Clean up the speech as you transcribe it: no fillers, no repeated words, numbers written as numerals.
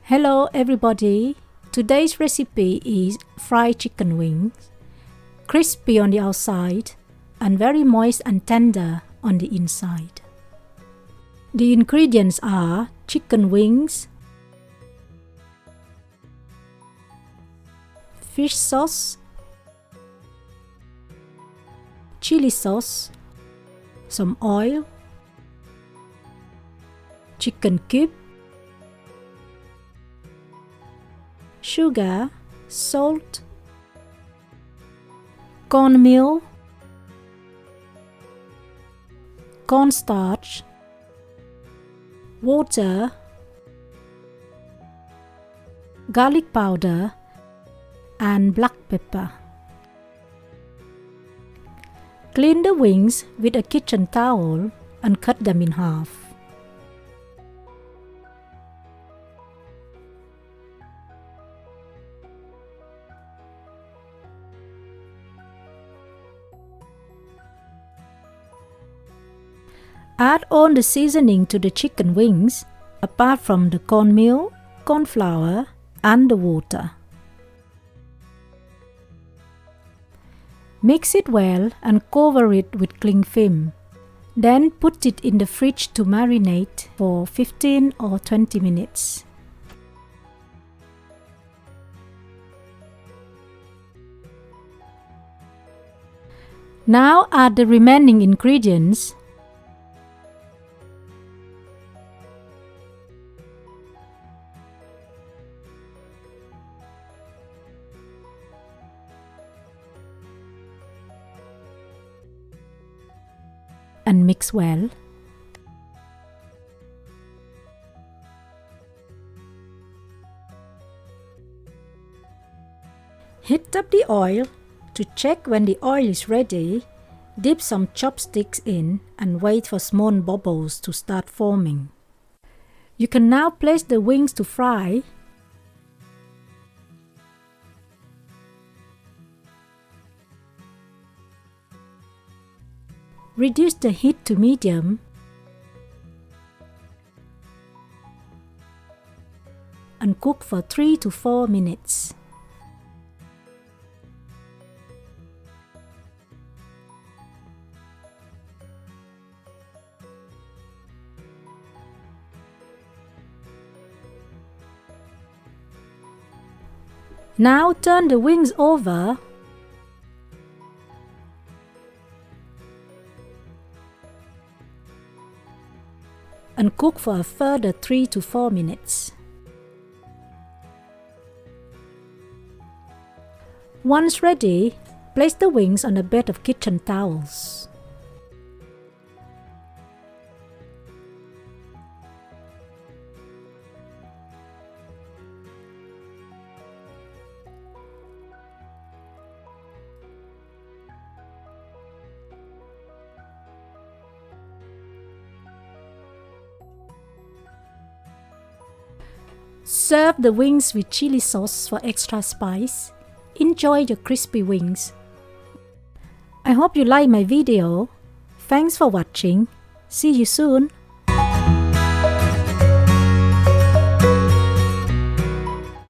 Hello everybody, today's recipe is fried chicken wings, crispy on the outside and very moist and tender on the inside. The ingredients are chicken wings, fish sauce, chili sauce, some oil, chicken cube, sugar, salt, cornmeal, cornstarch, water, garlic powder, and black pepper. Clean the wings with a kitchen towel and cut them in half. Add all the seasoning to the chicken wings, apart from the cornmeal, corn flour, and the water. Mix it well and cover it with cling film. Then put it in the fridge to marinate for 15 or 20 minutes. Now add the remaining ingredients. And mix well. Heat up the oil. To check when the oil is ready, dip some chopsticks in and wait for small bubbles to start forming. You can now place the wings to fry. Reduce the heat to medium and cook for 3 to 4 minutes. Now turn the wings over . And cook for a further 3 to 4 minutes. Once ready, place the wings on a bed of kitchen towels. Serve the wings with chili sauce for extra spice. Enjoy your crispy wings. I hope you like my video. Thanks for watching. See you soon.